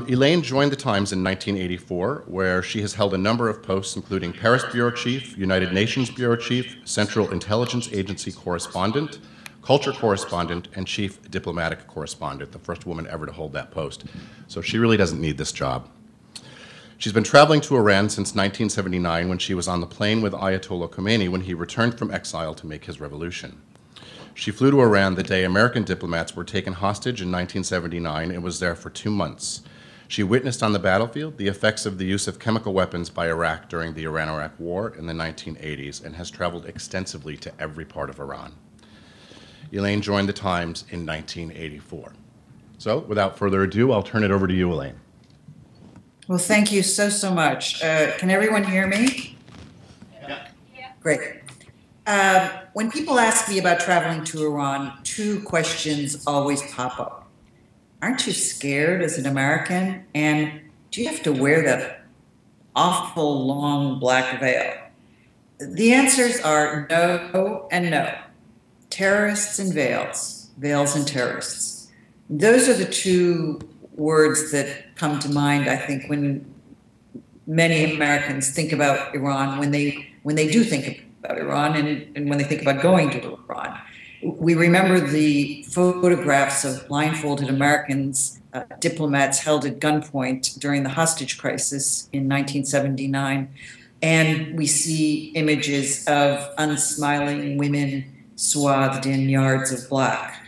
Elaine joined the Times in 1984, where she has held a number of posts, including Paris Bureau Chief, United Nations Bureau Chief, Central Intelligence Agency Correspondent, Culture Correspondent, and Chief Diplomatic Correspondent, the first woman ever to hold that post. So she really doesn't need this job. She's been traveling to Iran since 1979, when she was on the plane with Ayatollah Khomeini when he returned from exile to make his revolution. She flew to Iran the day American diplomats were taken hostage in 1979 and was there for 2 months. She witnessed on the battlefield the effects of the use of chemical weapons by Iraq during the Iran-Iraq War in the 1980s and has traveled extensively to every part of Iran. Elaine joined the Times in 1984. So, without further ado, I'll turn it over to you, Elaine. Well, thank you so much. Can everyone hear me? Yeah. Great. When people ask me about traveling to Iran, 2 questions always pop up. Aren't you scared as an American? And do you have to wear that awful long black veil? The answers are no and no. Terrorists and veils, veils and terrorists. Those are the 2 words that come to mind, I think, when many Americans think about Iran, when they do think about Iran and when they think about going to Iran. We remember the photographs of blindfolded Americans, diplomats held at gunpoint during the hostage crisis in 1979, and we see images of unsmiling women swathed in yards of black.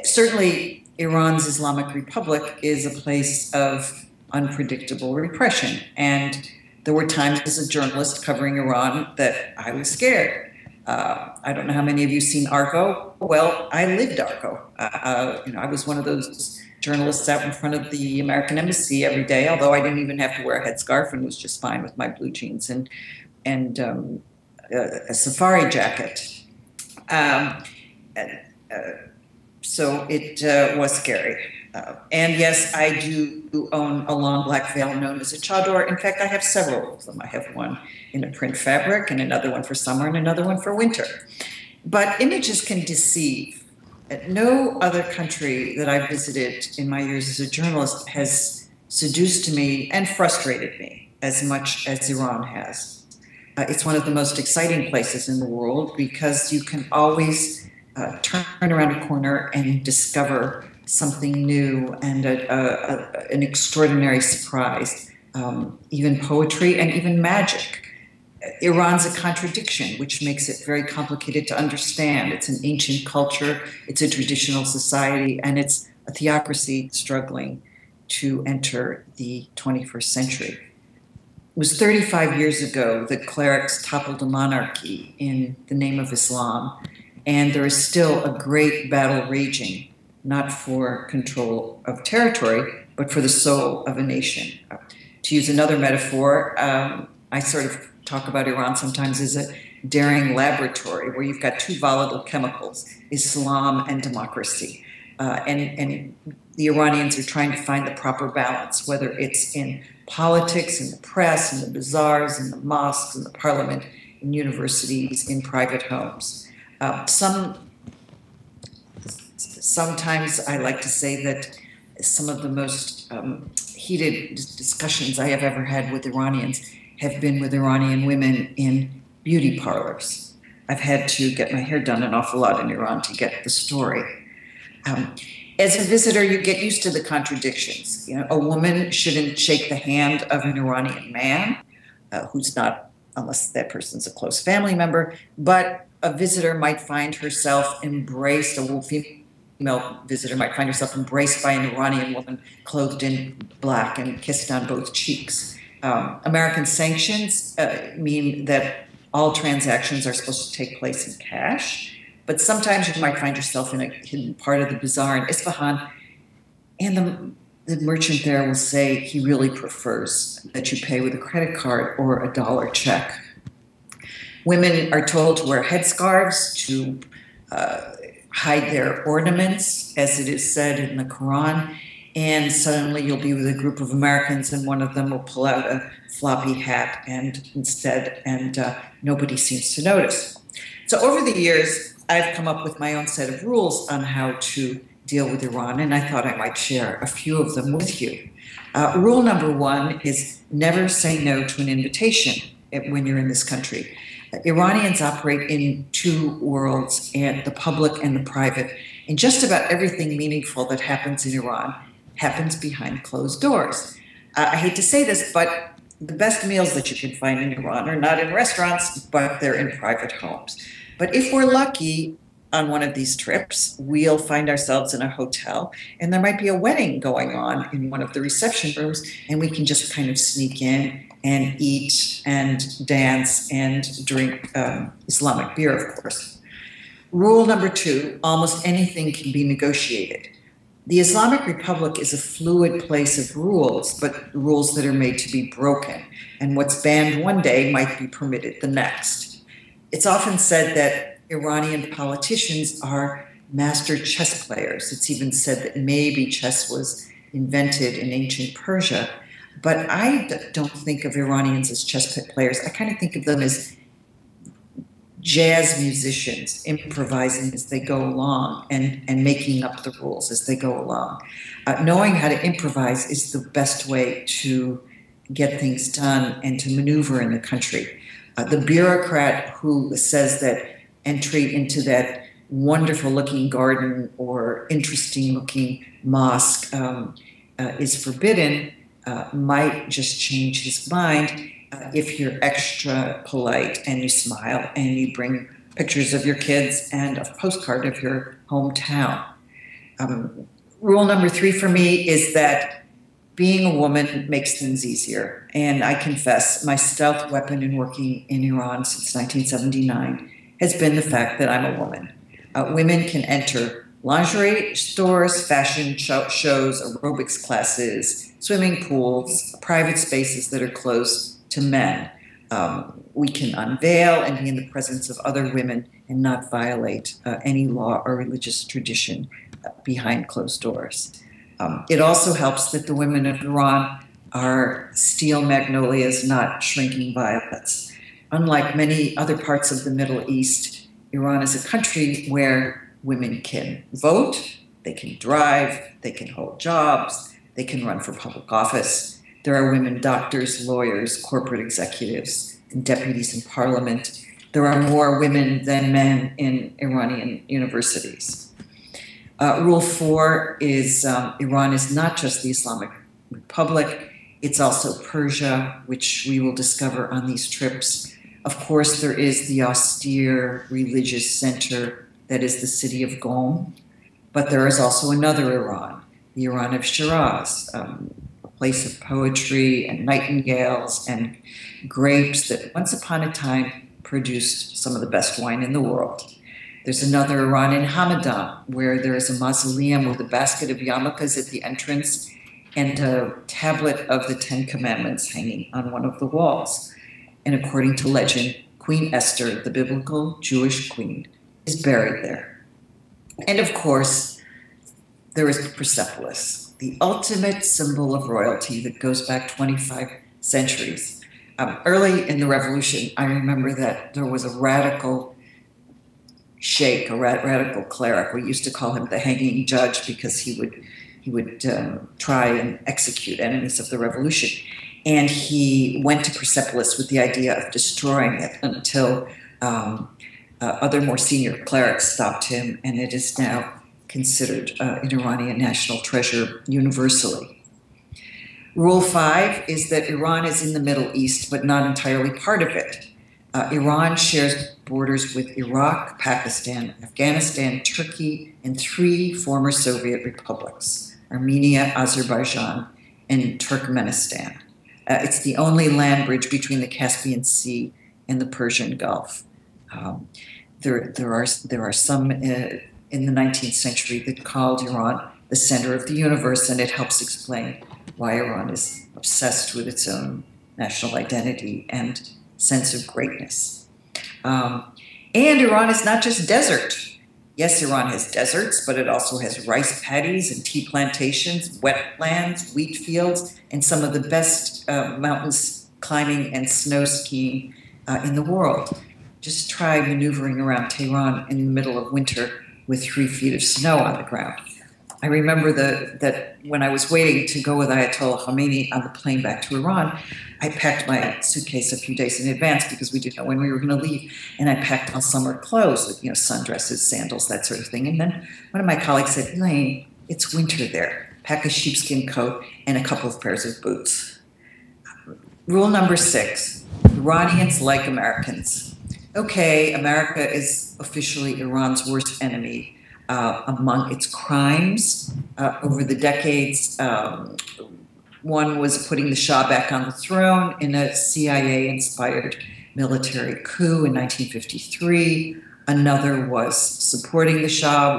Certainly, Iran's Islamic Republic is a place of unpredictable repression, and there were times as a journalist covering Iran that I was scared. I don't know how many of you seen Arco. Well, I lived Arco. I was one of those journalists out in front of the American embassy every day, although I didn't even have to wear a headscarf and was just fine with my blue jeans and a safari jacket. So it was scary. And yes, I do own a long black veil known as a chador. In fact, I have several of them. I have one in a print fabric and another one for summer and another one for winter. But images can deceive. No other country that I've visited in my years as a journalist has seduced me and frustrated me as much as Iran has. It's one of the most exciting places in the world because you can always turn around a corner and discover something new and an extraordinary surprise, even poetry and even magic. Iran's a contradiction, which makes it very complicated to understand. It's an ancient culture, it's a traditional society, and it's a theocracy struggling to enter the 21st century. It was 35 years ago that clerics toppled a monarchy in the name of Islam, and there is still a great battle raging, not for control of territory, but for the soul of a nation. To use another metaphor, I sort of talk about Iran sometimes as a daring laboratory where you've got 2 volatile chemicals, Islam and democracy. And the Iranians are trying to find the proper balance, whether it's in politics, in the press, in the bazaars, in the mosques, in the parliament, in universities, in private homes. Sometimes I like to say that some of the most heated discussions I have ever had with Iranians have been with Iranian women in beauty parlors. I've had to get my hair done an awful lot in Iran to get the story. As a visitor, you get used to the contradictions. A woman shouldn't shake the hand of an Iranian man, who's not, unless that person's a close family member, but a visitor might find herself embraced, a female visitor might find herself embraced by an Iranian woman clothed in black and kissed on both cheeks. American sanctions mean that all transactions are supposed to take place in cash, but sometimes you might find yourself in a hidden part of the bazaar in Isfahan, and the merchant there will say he really prefers that you pay with a credit card or a dollar check. Women are told to wear headscarves to hide their ornaments, as it is said in the Quran, and suddenly you'll be with a group of Americans and one of them will pull out a floppy hat and nobody seems to notice. So over the years, I've come up with my own set of rules on how to deal with Iran, and I thought I might share a few of them with you. Rule number one is never say no to an invitation when you're in this country. Iranians operate in two worlds, and the public and the private. And just about everything meaningful that happens in Iran happens behind closed doors. I hate to say this, but the best meals that you can find in Iran are not in restaurants, but they're in private homes. But if we're lucky on one of these trips, we'll find ourselves in a hotel, and there might be a wedding going on in one of the reception rooms, and we can just kind of sneak in and eat and dance and drink Islamic beer, of course. Rule number two, almost anything can be negotiated. The Islamic Republic is a fluid place of rules, but rules that are made to be broken. And what's banned one day might be permitted the next. It's often said that Iranian politicians are master chess players. It's even said that maybe chess was invented in ancient Persia. But I don't think of Iranians as chess players. I kind of think of them as jazz musicians improvising as they go along and making up the rules as they go along. Knowing how to improvise is the best way to get things done and to maneuver in the country. The bureaucrat who says that entry into that wonderful looking garden or interesting looking mosque is forbidden might just change his mind if you're extra polite and you smile and you bring pictures of your kids and a postcard of your hometown. Rule number three for me is that being a woman makes things easier. And I confess, my stealth weapon in working in Iran since 1979 has been the fact that I'm a woman. Women can enter lingerie stores, fashion shows, aerobics classes, swimming pools, private spaces that are closed to men. We can unveil and be in the presence of other women and not violate any law or religious tradition behind closed doors. It also helps that the women of Iran are steel magnolias, not shrinking violets. Unlike many other parts of the Middle East, Iran is a country where women can vote, they can drive, they can hold jobs, they can run for public office. There are women doctors, lawyers, corporate executives, and deputies in parliament. There are more women than men in Iranian universities. Rule four is Iran is not just the Islamic Republic, it's also Persia, which we will discover on these trips. Of course, there is the austere religious center that is the city of Qom, but there is also another Iran, the Iran of Shiraz, a place of poetry and nightingales and grapes that once upon a time produced some of the best wine in the world. There's another Iran in Hamadan, where there is a mausoleum with a basket of yarmulkes at the entrance and a tablet of the Ten Commandments hanging on one of the walls. And according to legend, Queen Esther, the biblical Jewish queen, is buried there. And of course, there is Persepolis, the ultimate symbol of royalty that goes back 25 centuries. Early in the revolution, I remember that there was a radical sheikh, a radical cleric. We used to call him the hanging judge because he would try and execute enemies of the revolution. And he went to Persepolis with the idea of destroying it until other more senior clerics stopped him, and it is now considered an Iranian national treasure universally. Rule five is that Iran is in the Middle East, but not entirely part of it. Iran shares borders with Iraq, Pakistan, Afghanistan, Turkey, and 3 former Soviet republics, Armenia, Azerbaijan, and Turkmenistan. It's the only land bridge between the Caspian Sea and the Persian Gulf. There are some in the 19th century that called Iran the center of the universe, and it helps explain why Iran is obsessed with its own national identity and sense of greatness. And Iran is not just desert. Yes, Iran has deserts, but it also has rice paddies and tea plantations, wetlands, wheat fields, and some of the best mountains climbing and snow skiing in the world. just try maneuvering around Tehran in the middle of winter with 3 feet of snow on the ground. I remember that when I was waiting to go with Ayatollah Khomeini on the plane back to Iran, I packed my suitcase a few days in advance because we didn't know when we were going to leave. And I packed all summer clothes, sundresses, sandals, that sort of thing. And then one of my colleagues said, Elaine, it's winter there. Pack a sheepskin coat and a couple of pairs of boots. Rule number 6, Iranians like Americans. Okay, America is officially Iran's worst enemy. Among its crimes over the decades, one was putting the Shah back on the throne in a CIA-inspired military coup in 1953. Another was supporting the Shah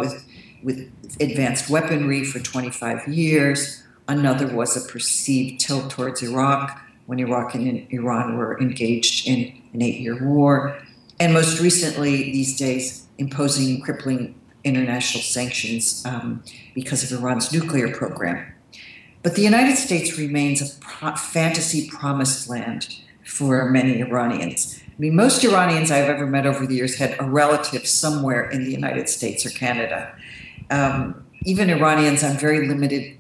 with advanced weaponry for 25 years. Another was a perceived tilt towards Iraq when Iraq and Iran were engaged in an 8-year war. And most recently, these days, imposing crippling international sanctions because of Iran's nuclear program. But the United States remains a fantasy promised land for many Iranians. I mean, most Iranians I've ever met over the years had a relative somewhere in the United States or Canada. Even Iranians on very limited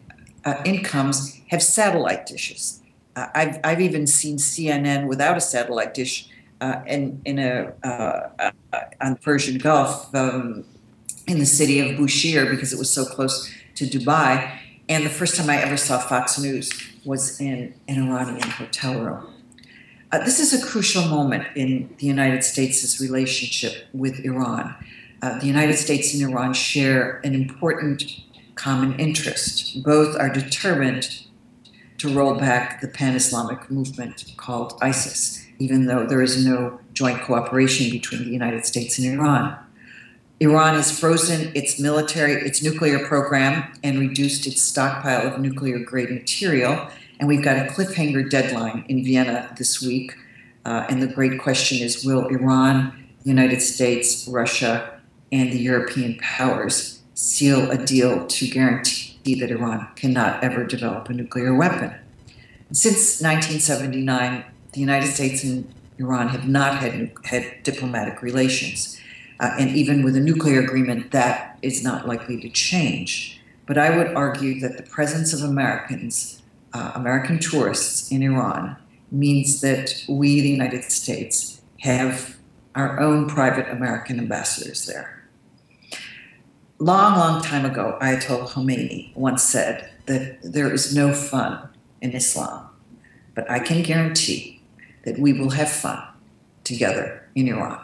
incomes have satellite dishes. I've even seen CNN without a satellite dish on the Persian Gulf in the city of Bushehr because it was so close to Dubai. And the first time I ever saw Fox News was in an Iranian hotel room. This is a crucial moment in the United States' relationship with Iran. The United States and Iran share an important common interest. Both are determined to roll back the pan-Islamic movement called ISIS, even though there is no joint cooperation between the United States and Iran. Iran has frozen its nuclear program and reduced its stockpile of nuclear-grade material. And we've got a cliffhanger deadline in Vienna this week. And the great question is, will Iran, the United States, Russia, and the European powers seal a deal to guarantee that Iran cannot ever develop a nuclear weapon? Since 1979, the United States and Iran have not had diplomatic relations. And even with a nuclear agreement, that is not likely to change. But I would argue that the presence of Americans, American tourists in Iran, means that we, the United States, have our own private American ambassadors there. Long, long time ago, Ayatollah Khomeini once said that there is no fun in Islam, but I can guarantee that we will have fun together in Iran.